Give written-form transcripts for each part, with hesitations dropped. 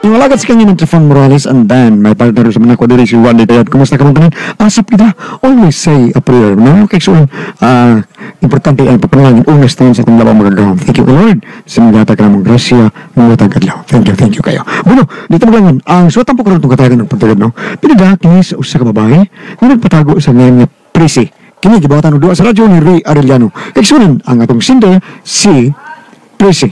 Yung alagad si kanya ng Trifon Morales and then my partner sa mga kwadiri si Juan Ditayat. Kumusta ka mga asap kita? Always say a prayer. No? Okay, so, importante ang papanalangin. Unas tayo sa itong labang magagawang. Thank you, Lord. Sa mga yata ka namang grasya, mga yata kadlaw. Thank you kayo. Bueno, dito maglangan. Ang suwatan po karoon itong katagan ng pagtagad, no? Pinaga, kini sa usa ka babae, na nagpatago sa ngayon niya Presi. Kini, gibawatan ng doa sa radyo ni Ray Arellano. Eksunan ang atong sinder, si Presi.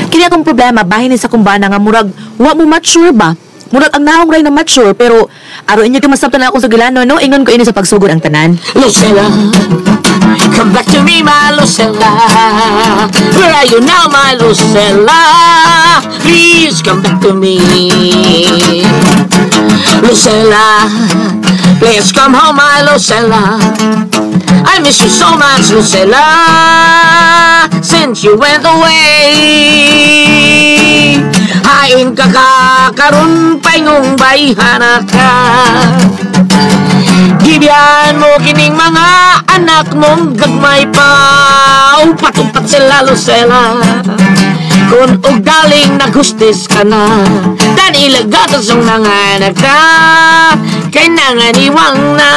Kini akong problema bahin sa kumbana nga murag wa mo mature ba? Murag ang naong ray na mature pero aro inyo ka masabtan na akong sugilano no ingon ko ini sa pagsugod ang tanan. Lucella, come back to me, my Lucella. Where are you now, my Lucella? Please come back to me. Lucella, please come home, my Lucella. I miss you so much, Lucella, since you went away. Hain ka karon paingong bayhana ka. Gibiyan mo kining mga anak mong gagmay pa. Upat-upat sila, Lucella. Kung ugaling naghustis ka na, dan ilagatas ang nanganak ka, kay nanganiwang na.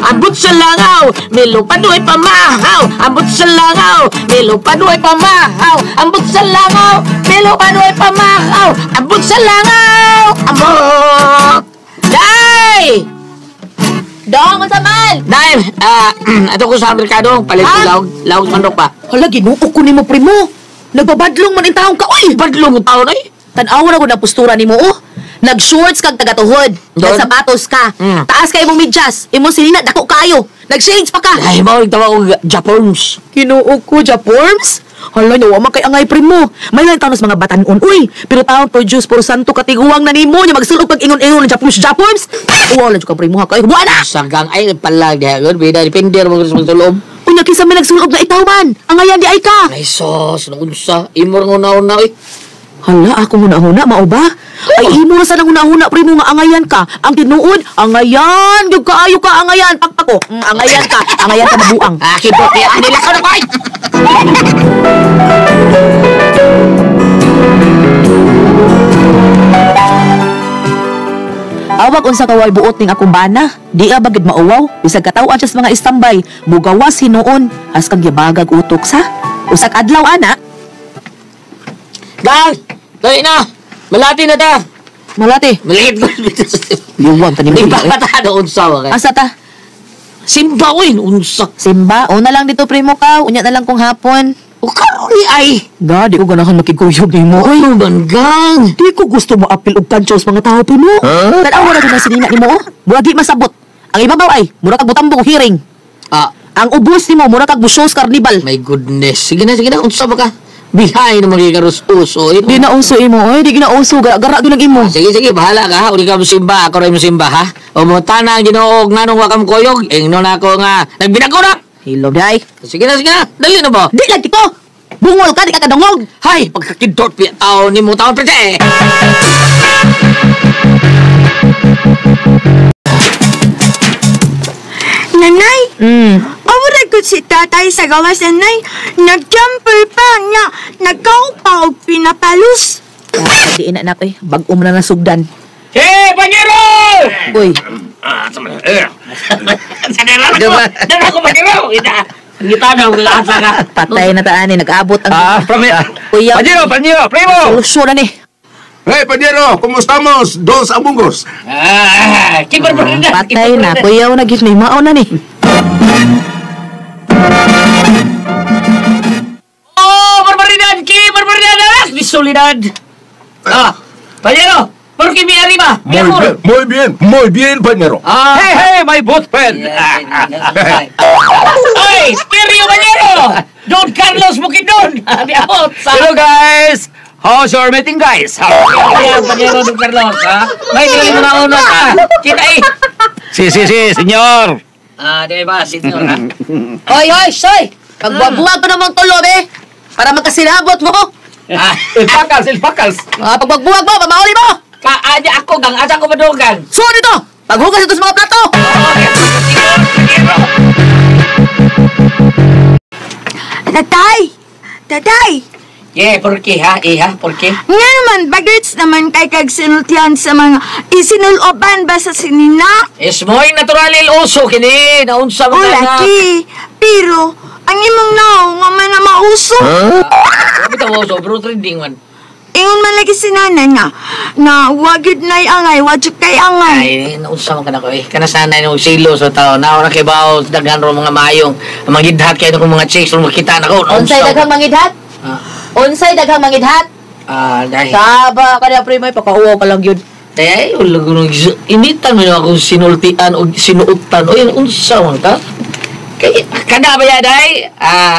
Ambot sa langaw, milo paduay pamahaw. Ambot sa langaw, milo paduay pamahaw. Ambot sa langaw, milo paduay pamahaw. Ambot sa langaw, ambot. Day! Dong, unsa man? Day, ato ko sa merkado, palit ko lawag manok pa. Hala ginuok ko nimo primo. Nagbabadlong man in taong ka oy. Badlong ang tao na eh. Tan-aw na ko na postura nimo oh. Nag-shorts kag tagatuhod. Nagsapatos ka. Taas kay imong medyas. Imong silina dako kaayo. Nag-shades pa ka. Ay, mawag tawa ko Japons. Kinuog ko Japorms. Hala nyo, man kay angay primo. May lang taon mga batanon. Uy, pero taon produce por santo katiguang na nimo nya magsulog pag ingon-ingon ng Japorms. Wala jud ka primo ha kay. Buwan na. Sagang ay palag diha. Bida depende mo sa tulog. Unya kinsa may nagsulog na itaw man. Angayan di ay ka. Ay sos, naunsa. Imor una-una eh. Hala, ako huna-huna, mao ba? Ay, imo na sa nang huna-huna, primo nga angayan ka. Ang tinuod, angayan, yung kaayo ka, angayan, pakpako. Angayan ka mabuang. Kibot niya, nila ka na ko. Awag unsa kaway buot ning akong bana. Di ka bagid mauwaw, bisag kataw-an sa mga istambay, bugawas hinuon, as kang gibagag utok sa. Usak adlaw ana. Gang! Dali na! Malati na ta! Malati. Malihit ko. Liwag ta nimo. Di ba ta na unsa wa kay? Asa ta? Simba ko unsa. Simba, una lang dito primo ka, unya na lang kung hapon. O karon ni ay. Da, di ko ganahan makikuyog nimo. Oy, Ano man gang? di ko gusto mo apil og tansya sa mga tao primo. Tanaw na na sinina nimo oh. Buwagi masabot. Ang ibabaw ay mura kag butambong hearing. Ang ubos nimo mura kag Busyos Carnival. My goodness. Sige na, unsa ba ka? Bihay na magikarus-uso. Di na uso imo oy, di gina uso gara gyud imo. Sige, bahala ka ha. Uli ka musimba, ako rin musimba ha. O mo tanang Ginoo nganong wakam koyog, ingnon ako nga nagbinago na. Hilom day. Sige na. Dali na ba? Di lagi ko. Bungol ka di ka kadungog. Hay, pagkakidot piaw ni mo taon pete. Nanay, awala ko si tatay sa gawas, nanay. Nag-jumper pa niya. Nagkaupa o pinapalus. Di ina na koy, bag-o na nasugdan. Hey, Panyero! Uy, Dala ko Panyero! Kita na, lahat ka. patay na taan nag-abot ang kuya. Panyero, primo! Solusyon na ni. Hey, Panyero, ¿cómo estamos? Dos amigos. Patay na, kuya na gid ni mao na ni. Oh, barbaridad! Barbaridad! Bisolidad! Panyero! ¿Por qué me arriba? Muy bien, Panyero. Hey, my boot friend! Ay, stereo Panyero! Don Carlos Bukidon! Hello, guys! How's your meeting, guys? Ayan, Panyero Don Carlos, ha? May galing mo na una ka. Kita eh! Si, senyor! Di ba, senyor, ha? Hoy, soy! Pagbubuhat pa namang tulo, be! Para magkasilabot mo! Silpakals. Pagbuwag mo, pamauli mo! Kaaja ako gang, asa ko madugang. So, dito! Paghugas ito sa mga plato! Tatay! Tatay! Porke ha, porke? Nga naman, bagets naman kay kag sinultihan sa mga isinuloban ba sa sinina? Ismoy natural uso kini, naunsa O mo na. laki, pero ang imong nao nga man na mauso. Bitaw uso, bro trending man. Ingon man lagi si nanay nga, na wagid na'y angay, wajud kay angay. Ay, naunsa man kana ko eh. Kana sanay no silo sa tao. Naon na kay bawo daghan ro mga mayong. Mga gidhat kay kung mga chicks ro makita nako. Unsay daghang mangidhat? Unsay daghang mangidhat? Dahil. Saba ka na, primoy, pakauwaw ka lang yun. Ay, wala ko nung imitan mo yung ako sinultian o sinuutan. O yun, unsa man ka? Kaya, kada ba yan, day?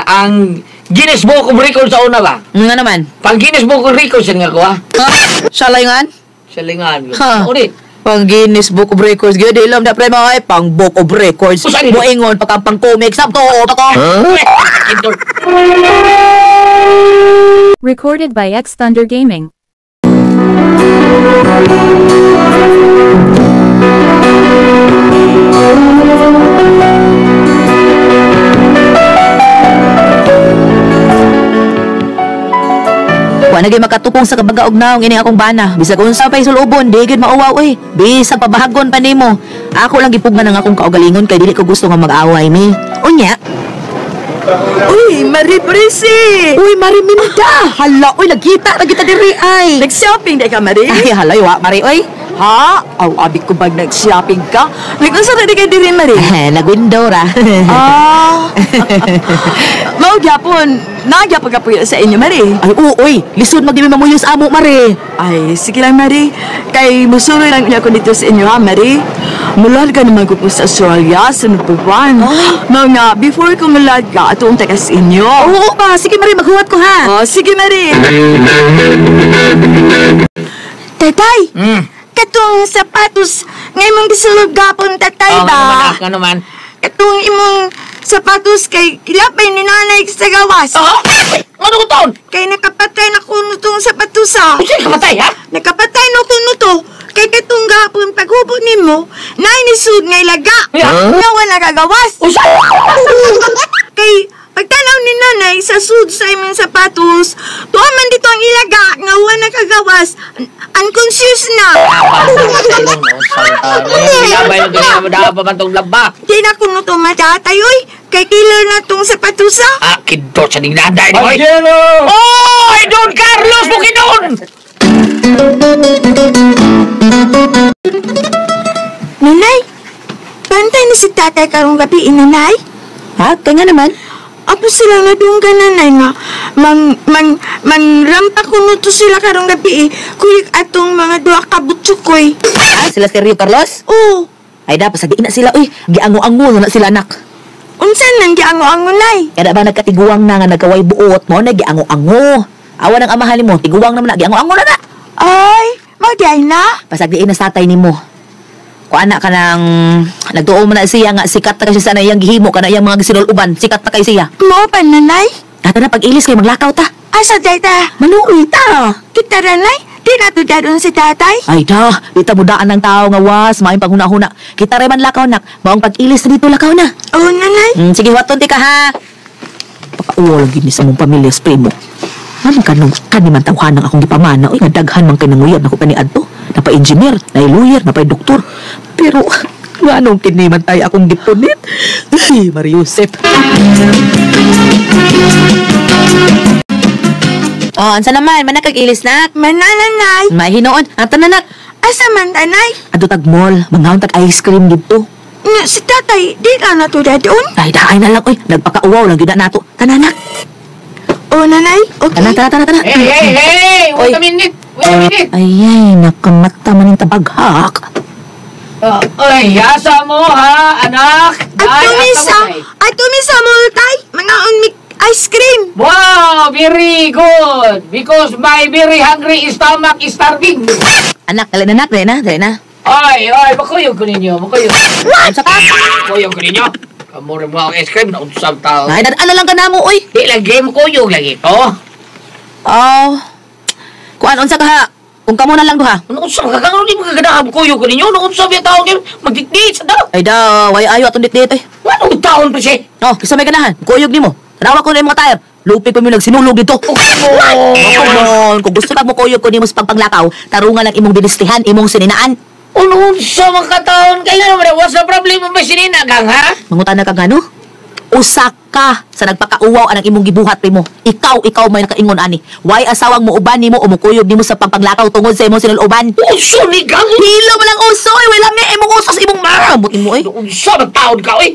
Ang Guinness Book of Records sa una ba? Nga naman. Pang Guinness Book of Records yan nga ko, ha? Salingan? Salingan. Ha? O di? Pang Guinness Book of Records. Gaya, di alam na, primoy, pang Book of Records. O, saan yun? Moingon, pang comics. Sabto, ako. Recorded by X Thunder Gaming. Wa nagay makatupong sa kabagaog naong ini akong bana. Bisag unsa pay sulubon, di gid mauwaw oy. Bisag pabahagon pa nimo. Ako lang gipugman ang akong kaugalingon kay dili ko gusto nga mag-away mi. Unya. Uy, Marie Presi! Uy, Mari Minda. Hala, uy nagkita diri ay. Nag-shopping di ka, Marie? Ay, hala, wa Mari oy. Ha? Aw, abig ko bag nag-shopping ka? Nag-unsa na di ka diri, Marie? Nag-window ra. Mao gyapon, nagyapon ka po sa inyo, Marie. Ay, uy, lisod magdimi mamuyos amo, Mari. Ay, sige lang, Marie. Kay musuloy lang niya ko dito sa inyo, ha, Marie? Mulad ka naman ko po sa Australia, sa Nupuan. Mga, before ko mulad ka, atong taga sa inyo. Oo pa, sige Mari, maghuwat ko ha. Oh, sige, Marie. Tatay, katong sapatos, ngay mong gisulog gapon, tatay ba? Ano naman? Katong imong sapatos kay kilapay ni nanay sa gawas. Ano ko taon? Kay nakapatay na kuno tong sapatos, ha? Kasi kamatay, ha? Nakapatay na kuno to. Kay katong gapon paghubo nimo, nainisud ngay laga. Nga wala kagawas. Kay pagtanaw ni nanay sa sud sa imong sapatos, tuaman dito ang ilaga nga wala kagawas. Unconscious na. Abay mo ganyan mo dapat pa man itong laba. Di na kuno to matatay, oy. Kay killer na tong sapatos, ha? Kidot sa dignaday ni Boy. Pagkero! Oy, Don Carlos Bukidon! Nanay, bantay na si tatay karong gabi, nanay. Ha? Kaya nga naman. Apo sila nga doon ka, nanay, nga rampa kuno to sila karong gabi, kulik atong mga duwa kabutsukoy. Sila si Rio Carlos? Oo, Ay dapat sabihin na sila, uy, giango-ango na sila anak. unsan nang giango-ango, nay? Kaya ba nagkatiguang na nga nagkaway buot mo, na giango-ango. Awa ng amahalin mo, tiguang naman na, giango-ango na na. Ay, magyay na? Pasagdiin na sa tatay ni mo. Kung anak ka nang nagtuo mo na siya nga, sikat na kasi sana iyang gihimo ka na iyang mga gisinul-uban, sikat na kay siya. Mo pa, nanay? Data na pag-ilis kayo, maglakaw ta. Asa, tata? Manuoy ta. Kita nanay? Di na to dadon si tatay? Ay da, di ta mudaan ng tao nga was, maing panghuna-huna. Kita rin man lakaw nak, maong pag-ilis na dito lakaw na. Oo, nanay. Sige, waton ti ka ha. Pakauwal gini sa mong pamilya, spray mo. Ano ka nung kaniman tawhanang akong gipamana, oy, nga daghan man kay nanguyab na ko kaniadto. Napa-engineer, na-lawyer, napa-doktor. Pero, nga anong kiniman tayo akong gipunit? Ay, Mariusep. Oh, ansa naman, manakag-ilis na. Manananay. May hinoon, ata na nak. Asa man, tanay? Ado tag mall, manghawon tag ice cream dito. Nga, si tatay, di na to dadon? Ay, dahay na lang, oy. Nagpakauwaw lang, yun na nato. Tananak. Oo, nanay? Okay. Tana. Hey! Oy. Wait a minute! Ay, nakamata man yung tabaghak. Ay, yasa mo, ha, anak? At tumisa multay, mga unmik ice cream. Wow, very good. Because my very hungry stomach is starving. Anak, dali na. Ay, bakuyog ko ninyo, bakuyog. Ansa ka? Bakuyog ko ninyo. Kamura mo ako ice cream na unsam tao. Ay, ano lang ka na mo, oy. Di lagi mo kuyog lagi to. Kuan unsa ka ha? Kung kamo na lang duha. Ano unsa ka kang di magaganahan kuyo ko ninyo? Ano unsa biya taon kayo? Magdikdik sa daw. Ay da, way ayo atong dit-dit eh. Ano taon pa siya? No, kisa may ganahan. Kuyog nimo. Tanawa ko na yung mga tire. Lupi ko mo nagsinulog dito. Come on. Kung gusto mo kuyog ko nimo sa pagpanglakaw, tarungan lang imong dinistihan, imong sininaan. Ano unsa man ka taon kaya nga what's the problem mo ba sinina gang ha? Mangutan na ka gano? Usa ka sa nagpakauwaw anang imong gibuhat primo. Ikaw may nakaingon ani. Why asawang mo uban nimo o mukuyog nimo sa pagpanglakaw tungod sa imong sinuloban? Uso ni gang. Hilo mo lang uso, wala mi imong uso sa imong maramot mo eh. Unsa man taon ka eh?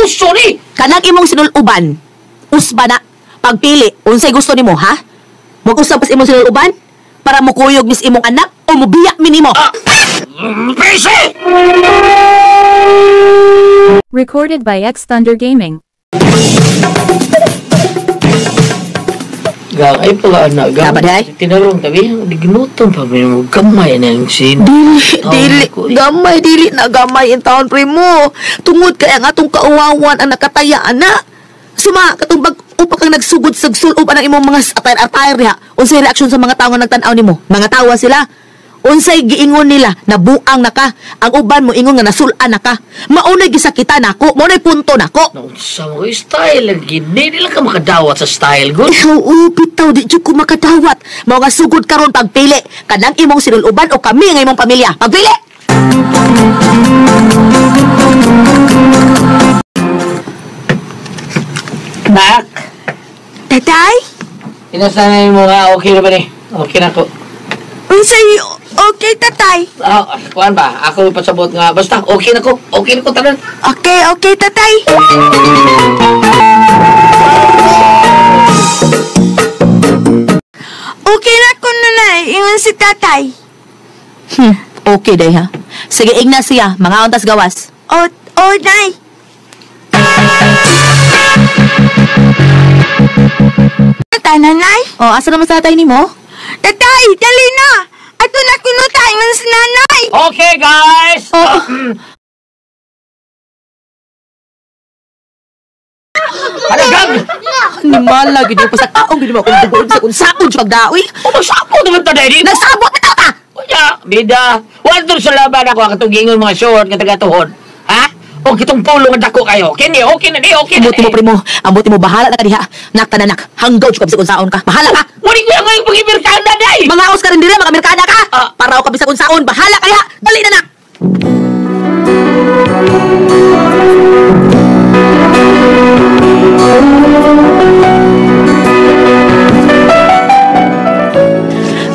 Uso ni. Kanang imong sinuloban. Usba na pagpili unsay gusto nimo ha? Mag-usab pas imong sinuloban para mukuyog mis imong anak o mubiyak mi nimo. Pese! Recorded by X Thunder Gaming. Gang, ay pala anak. Gang, Dapat, ay? tinarong tabi, diginutom pa mo gamay na yung sin. Dili, dili na gamay in taon primo. Tungod kaya nga atong kauwawan ang nakataya ana. Suma katong upa kang nagsugod sa sulop ang imong mga attire diha. Unsay reaksyon sa mga tawo nga nagtan-aw nimo? Mga tawa sila. Unsay giingon nila na buang na ka. Ang uban mo ingon nga nasulan na ka. Maunay gisakitan nako, maunay punto nako. Sa mga style lagi, di lang ka makadawat sa style, good? Oo, bitaw, di jud ko makadawat. Mao nga sugod karon pagpili. Kanang imong sinuluban o kami nga imong pamilya. Pagpili! Nak, Tatay? inasanay mo nga, okay na ba ni? Okay na ko. Unsay okay, tatay? Kuan ba? Ako pasabot nga, basta okay na ko. Okay na ko tanan. Okay, tatay. Okay na ko, nanay. Ingon si tatay. Okay, day ha. Sige, Ignacia, mga ontas gawas. Nay. Nanay? O, asa naman sa tatay ni mo? Tatay, dali na. Ato na kuno tayo ng si nanay. Okay, guys! Halagang! Animal lagi di pa sa taong gini mo kung dugoon sa kung sakon siya pagdawi. Umasako naman ta, Daddy! Nagsabot na ka! Kuya, bida, wala sa laban ako ang katugingon mga short nga taga-tuhod. Ha? O kitong pulo nga dako kayo. Okay na, okay na. Ambuti mo, primo. Ambuti mo, bahala na ka diha. Nak. Hanggaw siya kabisa kung saon ka. Bahala ka! Wali ko yung ngayon pag-imerkanda, Day! Mga aus ka rin dira, mga Amerikana ka! Para ako kabisa kung saon. Bahala ka diha! Dali na nak!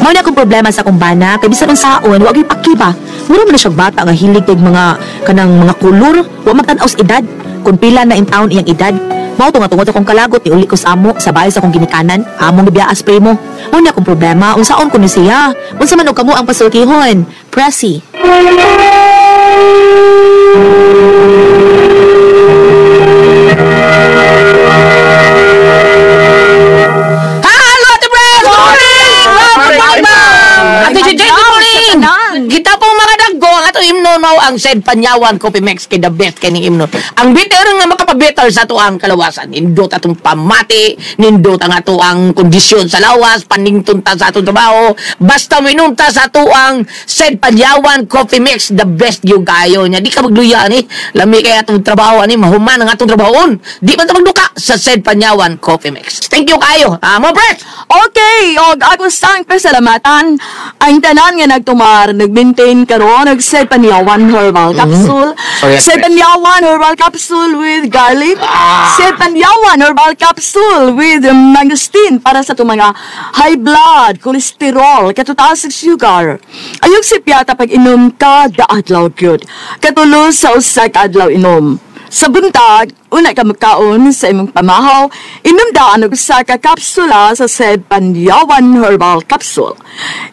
Mao na akong problema sa akong bana, kay bisan ang saon, wag yung pakiba. Mura man na siyang bata nga hilig kay mga kanang mga kulor, wa magtan-aw sa edad. Kung pila na in town iyang edad. Mao to nga tungod sa akong kalagot ni uli ko sa amo, sa bahay sa akong ginikanan, among gibiyaas primo. Mao na akong problema, unsaon ko ni siya? Unsa man og kamo ang pasultihon? Pressy. Kita po mga daggo ang ato himno mao ang said Panyawan Coffee Mix kay the best kay himno. Ang bitter nga makapabetter sa ato ang kalawasan. Nindot atong pamati, nindot ang ato ang kondisyon sa lawas, panington ta sa atong trabaho. Basta minunta sa ato ang said Panyawan Coffee Mix the best gyud kayo nya. Di ka magluya ni. Lami kay atong trabaho ani mahuman ang atong trabahon. Di man ta magduka sa said Panyawan Coffee Mix. Thank you kayo. Mo break. Okay, og ako sang pasalamatan ang tanan nga nagtumar, nag-maintain karon, nag-set Panyawan Herbal Capsule. Set Panyawan Herbal Capsule with garlic. Set Panyawan Herbal Capsule with mangosteen para sa itong mga high blood, cholesterol, katutaas ng sugar. Ayog si piyata pag inom ka, daadlaw gyud. Katulos sa usa ka adlaw inom. Sa buntag, una ka magkaon sa imong pamahaw, inom daan og usa ka kapsula sa said Panyawan Herbal Capsule.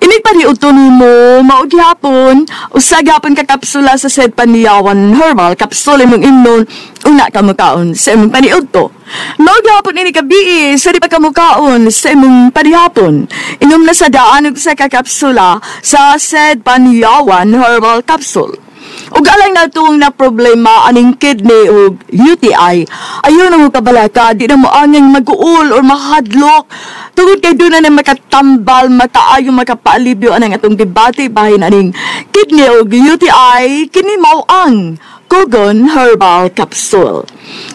Inig paniudto nimo mao gihapon, usa gihapon ka kapsula sa said Panyawan Herbal Capsule imong imnon, una ka magkaon sa imong paniudto. Mao gihapon ini kabii, sa di pa ka magkaon sa imong panihapon. Inom na sa daan og usa ka kapsula sa said Panyawan Herbal Capsule. Ug alang na itong na problema aning kidney o UTI, ayaw na mo kabalaka, di na mo angin mag-uul or mahadlok. Tungod kay doon na makatambal, makaayo, makapaalibyo anang atong debate bahin aning kidney o UTI, kini mao ang Kogon Herbal Capsule.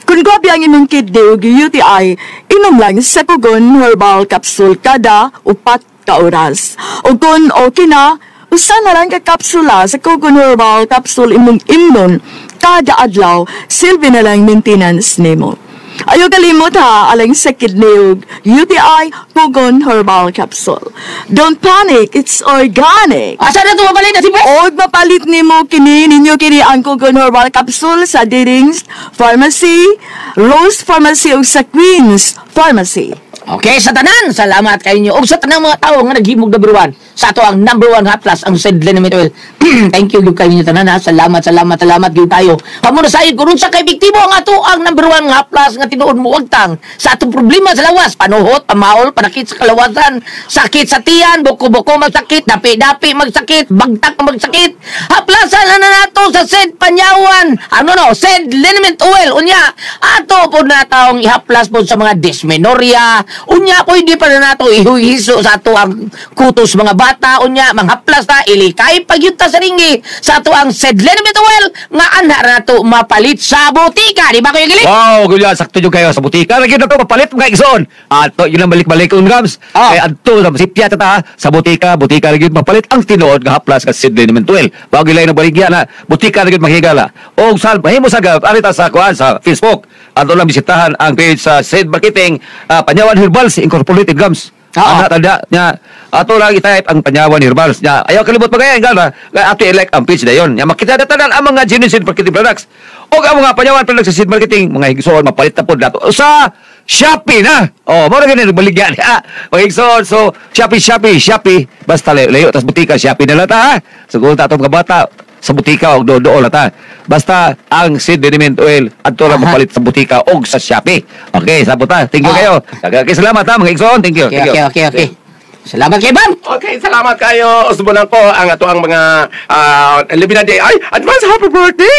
Kung grabe ang imong kidney o UTI, inom lang sa Kogon Herbal Capsule kada 4 ka oras. O kung okay na, usa na lang ka kapsula sa Kogon Herbal Capsule imong imnon kada adlaw, silbi na lang maintenance nimo. Ayaw kalimot ha, alang sa kidney ug UTI, Kogon Herbal Capsule. Don't panic, it's organic. Asa na ito mapalit na si Pres? Og mapalit nimo kini ninyo kini ang Kogon Herbal Capsule sa Diding's Pharmacy, Rose Pharmacy ug sa Queen's Pharmacy. Okay, sa tanan, salamat kayo nyo. O sa tanang mga tao nga naghimog number 1. Sa ato ang number 1 ha, plus ang said liniment oil. Thank you, kayo nyo tanan ha. Salamat yun tayo. Pamuna sa iyo, kurun sa kay biktibo ang ato ang number 1 nga plus nga tinuod mo wagtang. Sa atong problema sa lawas, panuhot, pamaol, panakit sa kalawasan, sakit sa tiyan, buko-buko magsakit, dapi-dapi magsakit, bagtak magsakit. Haplasan na nato sa said panyawan. Said liniment oil. Unya, ato po na taong ihaplas po sa mga dysmenorrhea. Unya po hindi pa na nato ihuhiso sa ato ang kutos mga bata. Unya, manghaplas na ilikay pagyunta sa ringi sa ato ang said liniment oil nga ana na nato mapalit sa butika. Di ba kayo giling? Wow, gulya, sakto yung kayo sa butika. Lagi na ito, mapalit mga igsoon. Ato, yun ang balik-balik kong Gams. Kaya ato, sa sipya tata, sa butika lagi mapalit ang tinuod nga haplas ka said liniment oil. Bago ilay na baligya na, butika lagi mahigala. O sal, mahimo sa arita sa kuhan sa Facebook. Ato lang bisitahan ang page sa Said Marketing, Panyawan Herbals Incorporated Gams. Anak tanda niya, ato lang i-type ang Panyawan Herbals niya. Ayaw kalimot pa kaya, ato i-like ang page na yun. Makita na tanan ang mga genuine Said Marketing products. O ang mga Panyawan products sa Said Marketing, mga higsoon, mapalit na po nato. Sa Shopee na! Mara ganyan, baligyan. Mga higsoon, so Shopee. Basta layo, tas butika, Shopee na lang ha. Siguro tatong kabata, sa butika o doon lata. Basta ang said liniment oil adto lang mapalit sa butika o sa Shopee. Okay, sabot ha. Thank you kayo. Okay, salamat ha mga igsoon. Thank you. Okay. Salamat kay Bam. Okay, salamat kayo. Subunan ko ang ato ang mga Libina Day. Ay, advance happy birthday!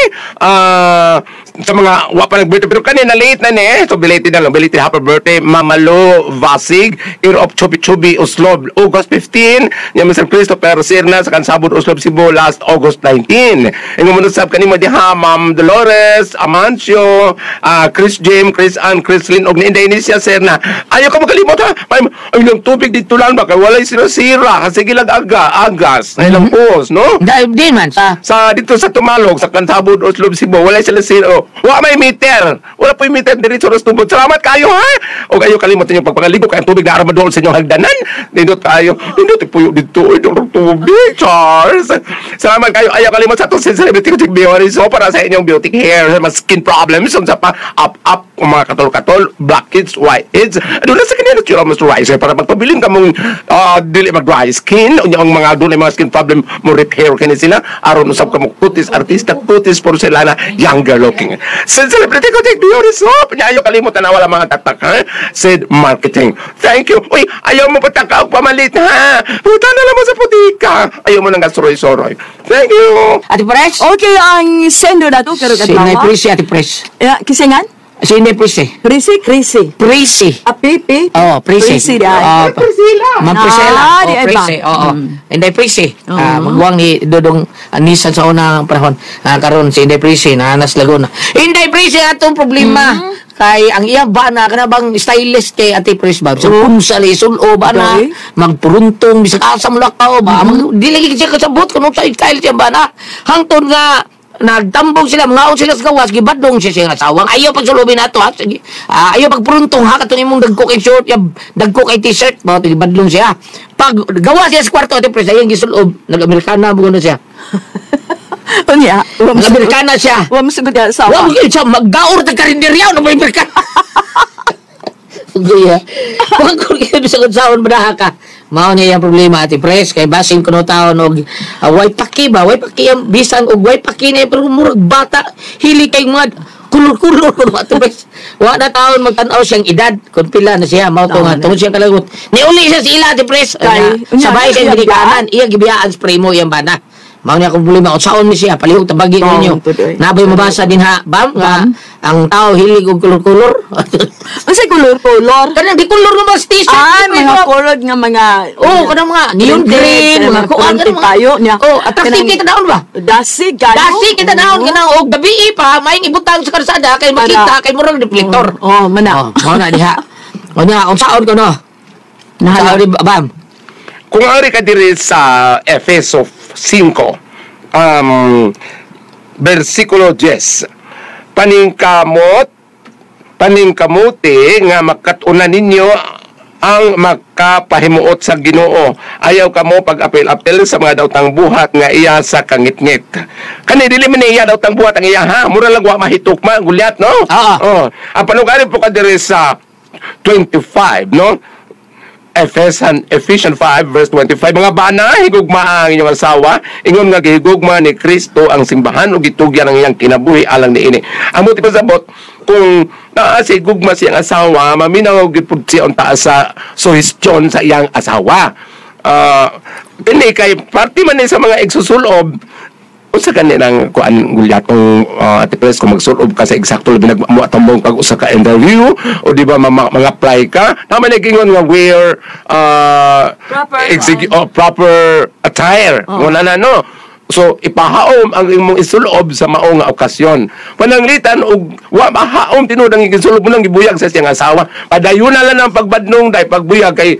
Sa mga wapa nag-birthday. Pero kanina late na so belated na lang. Belated happy birthday. Mamalo Vasig, Ear of Chubi Oslob, August 15. Yung Mr. Christopher Sirna sa Kansabot Oslob Cebu last August 19. Yung umunusap kanimo diha, Ma'am Dolores, Amancio, Chris Jim, Chris Ann, Chris Lynn, og ni Indonesia Sirna. Ayaw ka makalimot ha. Ay, yung tubig dito lang ba? Walay sira-sira kasi gilag agas na ilang pos, no? Di man sa dito sa Tumalog sa Kansabot Oslob Cebu walay sila sira. Wa may meter. Wala po yung meter diretso sa tubod. Salamat kayo ha. O kayo kalimutan yung pagpangaligo kay tubig na aramadol sa inyong hagdanan. Nindot kayo. Nindot puyo dito itong tubig, Charles. Salamat kayo. Ayaw kalimut sa itong celebrity ko beauty so para sa inyong beauty hair, sa mga skin problems, sa pa up kung mga katol-katol, blackheads, whiteheads. Doon na sa kanina yung moisturizer para magpabiling ka mong dili mag-dry skin. Ang mga doon ay mga skin problem mo repair kani sila. Aron usap ka mo kutis, artista, kutis, porcelana, younger looking. Said celebrity ko take beauty soap. Ayaw kalimutan na wala mga tatak ha. Said Marketing. Thank you. Uy, ayaw mo pataka o pamalit ha. Puta na lang mo sa putika. Ayaw mo nang gasoroy-soroy. Thank you. Ate Pres? Okay, ang sendo na to, karo Sinay Prisi, Ate Pres. Kisingan? Sinay Prisi. Prisi. Prisi. Pipi. Prisi. Prisi dahil. Ma'am Priscilla. Di ay ba? Prisi. Inday Prisi. Magwang ni Dodong Anisan sa unang panahon. Karon si Inday Prisi, nanas Laguna. Inday Prisi, atong problema. Kay ang iya ba na kanabang stylist kay Ate Pres ba? Sa punsa li sulo ba na magpuruntong bisag asa mo lakaw ba? Dili lagi siya kasabot kuno sa style siya ba na. Hangtod nga nagtambong sila, ngaon sila sa gawas, gibadong siya nga sawang. Ayaw pagsulubin nato ha. Sige. Ayaw pagpuruntong ha katong imong dagko kay short, dagko kay t-shirt, ba gibadong siya. Pag gawas siya sa kwarto Ate Pres, ayang gisulob, nag-Amerikana mo na siya. Unya, nag-Amerikana siya. Wa masugod ya sa. Wa mo siya maggaor ta karinderya no may Amerikana. Ugoy ha. Wag ko gyud sa kunsaon badaha ka. Mao niya yung problema Ate Pres kay basing kuno taon og way paki ang bisan og way paki na pero murag bata hili kay mga kulur-kulur kuno Ate Pres. Wa na taon magtan-aw siyang edad kun pila na siya mao to nga tungod siyang kalagot. Niuli siya sa ila Ate Pres. Sabay siya gidikanan iya gibiyaan spray mo iyang bana. Mao ni akong problema. Unsaon ni siya palihog tabagi Oh, ninyo. tuloy. Nabay mabasa din ha, bam nga ang tao hilig og kulor-kulor. Kasi color-color. Kanang di kulor na ba sa t-shirt? Ay, Di mga ba? color nga mga... Oh, kanang mga neon green, mga kuan kurente tayo niya. Oh, attractive kita daon ba? Dasig, gano. Dasi kita daon kanang og gabi pa, maing ibutang sa karsada kay makita kay murag reflector. Oh, mana. Mao na diha. O niya, unsaon ko no? Nahala. Sabi bam. Kung ari ka diri sa Efeso 5, versikulo 10, paningkamuti nga makatuna ninyo ang makapahimuot sa Ginoo. Ayaw kamo pag-apil-apil sa mga daotang buhat nga iya sa kangitngit. Kani dili man iya daotang buhat ang iya ha. Mura lang wa mahitukma gulyat no. Oh. Ang panugari po ka diri sa 25 no. Ephesians 5 verse 25, mga bana, higugma ang inyong asawa, ingon nga gihigugma ni Kristo ang simbahan o gitugyan ang iyang kinabuhi alang niini. Ang muti pasabot, kung naasi gugma siyang asawa, maminaw gipud siya ang taas sa suhestyon sa iyang asawa. Kini kay party man ni sa mga igsusulob, usa kanilang kuan gulyat kung Ate Pres kung magsulob ka sa eksakto labi nagmuatambong pag usa ka interview o di ba mag-apply ka tama na gingon nga wear proper attire wala na no. So ipahaom ang imong isulob sa mao nga okasyon. Pananglitan og wa mahaom tinud ang isulob mo nang gibuyag sa siyang asawa. Padayon na lang ang pagbadnong dai pagbuyag kay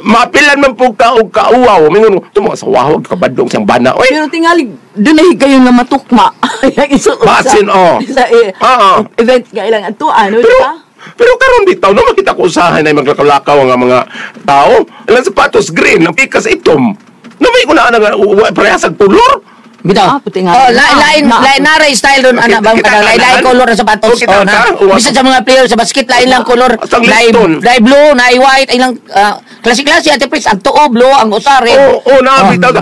mapilan man po ka og kauwaw. Mingon tumo sa wahog kabadong siyang bana. Oy. Pero tingali dunay kayo nga matukma. Basin Sa event nga ilang atuan, di ba? Pero karon bitaw no makita ko usahay na maglakaw-lakaw nga mga tao. Ilang sapatos green, ang pikas itom. Namay ko na parehasag pulor. Bitaw. puti nga. Oh, lain na style doon anak bang kada lain color sa sapatos. Oh, na. Bisa sa mga player sa basket lain lang color. Lain blue, na white, ay lang klase-klase ate pres ang tuo blue, ang usa red. Oh, na bitaw.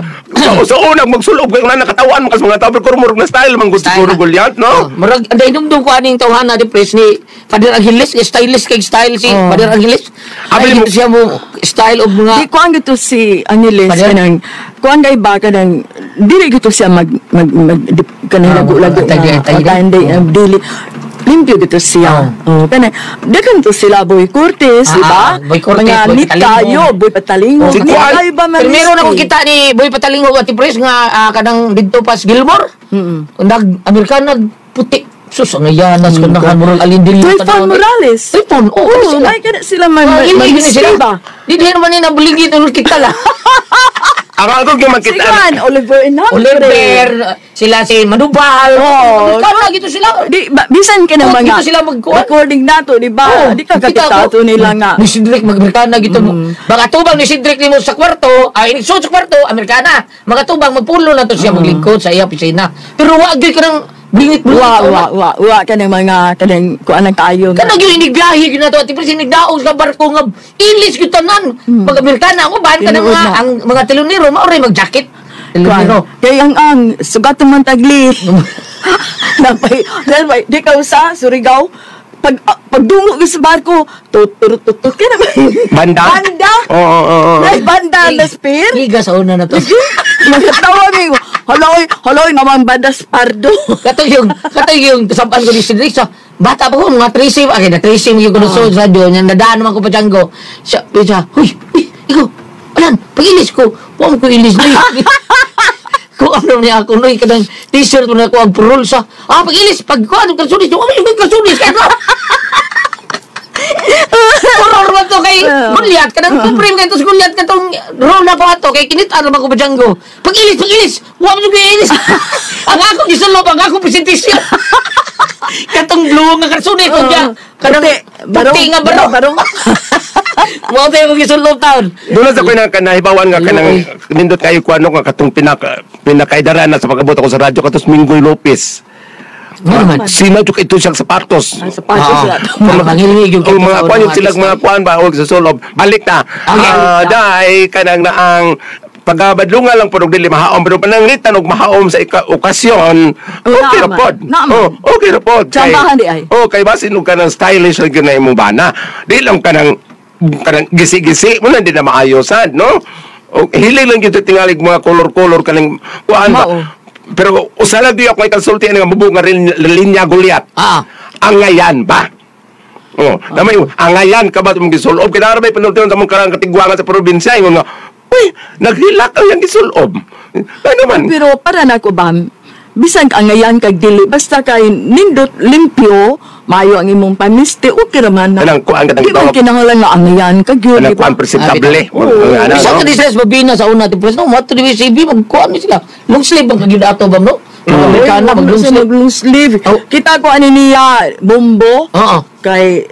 Sa unang magsulob kay na nakatawan kas mga tao pero murag na style man gusto ko gulyat, no? Murag anday dumdum ko aning tawhana di pres ni Pader Angeles, stylist kay style si Pader Angeles. Abi mo siya mo style of mga Di ko ang gito si Angeles kanang kuan kay ba kanang dili gito siya mag kanang lagu-lagu dili limpyo dito siya. Kana dagan to sila Boy Cortez, di ba? Boy Cortez, mga Boy nit tayo, Boy Patalingo. Si Ni Kuan. kayo ba man? Pero meron akong kita ni Boy Patalingo at Pres nga kadang dito pas Gilmore. Nag-Amerikana puti. Sus, ang yanas ko nakan alin dili Trayvon Morales. Trayvon, Oo, ay kada sila man hindi sila ba? Di naman ni nabuligid ulit kita la. Ang ako yung makita. Sigan, Oliver Enambre. Oliver, sila si Madubal. Kaya gitu sila. Di bisan ka ng mga Dito sila recording nato, di ba? Di ka kakitato nila nga. Ni Cedric mag-Amerikana gitu. Mga tubang ni Cedric nimo sa kwarto, ay sa kwarto Amerikana. Mga tubang magpulo na to siya maglingkod sa iya opisina. Pero wa gyud ka nang bingit Wa ka ng mga kanang kuan ang kayo. Kanang yung inigbiyahe yun na to. At ipin sinigdaog sa barko nga English yun tanan. Pag-Amerikana ako, bahan ka ng mga telonero, mauray mag-jacket. Telonero. Kaya ang sugat man tagli. Napay, di ka usa, Surigao. Pagdungo ka sa barko, tutut ka na ba? Banda? Oo. Banda na spear? Liga sa una na to. Nagkatawa mo. Haloy, naman bandas pardo. Katong yung kasampan ko ni Cedric sa bata pa ko, mga tracing, na tracing yung kunusod sa radio, yung nadaan naman ko pa Django. Siya, huy, ikaw, alan, pag-ilis ko, huwag ko ilis na kung ano niya ako, noy, kadang t-shirt mo na ako, ang purol sa, pag-ilis, pag-kuhan, kalsunis, yung kalsunis, kaya ka. Purol naman to kay Gulyat, kadang kumprime kayo sa Gulyat, katong roll na ko ato, kay kinitaan naman ko pa Django. Pag-ilis, huwag mo ilis. Ang ako, isulob, ang ako presentisyon. Katong blue nga kalsunis, kung dyan, kadang puti nga barong. Mga tayo kong isulob taon. Doon sa ko nahibawan nga kanang nindot kayo ko ano nga katong pinakaidaran na sa pag-abot ako sa radyo katos Minggoy Lopez. Sinadyo ito siyang sapatos. Sapatos sila. Kung mga kuan yung silang mga kuan ba huwag sa sulob. Balik na. Dahil kanang naang pagabadlunga lang purog dili mahaom pero pananglitan og mahaom sa okasyon okay ra pod. Okay ra pod. Chambahan di ay. Kay basin og kanang stylish lang gyud na imong bana. Di lang kanang gisi-gisi mo na di na maayosan, no? O, hiling lang yung tingalig mga kolor-kolor kaning kuan ba. Mao. Pero usala di ako may konsulti nga mabuo nga linya Goliath. Ang ngayan ba? Oh, namay ang ngayan ka ba mong gisulob kaya may panultihan sa mong karang katigwangan sa probinsya ingon nga, uy, naghilak ang yang gisulob. Ano man? Pero para na ko ba, bisan ka ngayan kag dili, basta kay nindot limpyo, mayo ang imong pamiste, okay raman na. Anang kuan ka Di man kinahanglan nga ang ngayan kag yun, Anang di ba? kuan presentable. Isa ka di sila mabina sa una. Tipos no, mato di CB, magkuhan ni sila. Long sleeve ang kagidato ba, no? Mga Amerikana, mag-long sleeve. Mag-long sleeve. Oh. Kita ko ani niya, Bombo, Oo. kay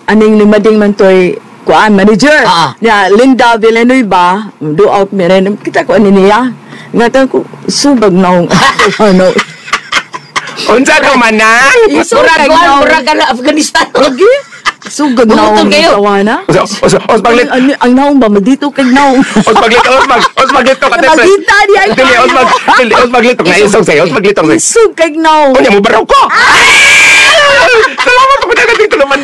aning limading man to'y kuan manager. Ya Linda Villanueva, do out mi rin. Kita ko ani niya. Ngatan ko subag na ano. Unsa ka manang? Murag kuhan, murag ka na Afghanistan. Okay. Sugag na Bumutol akong kayo. tawana. Os paglit. Ang naong ba magdito kay naong. Os paglit to ka Magita diya. Dili os paglit to nga isog say, os paglit to say. Sugag naong. Unya mo baraw ko. Salamat ko dito naman.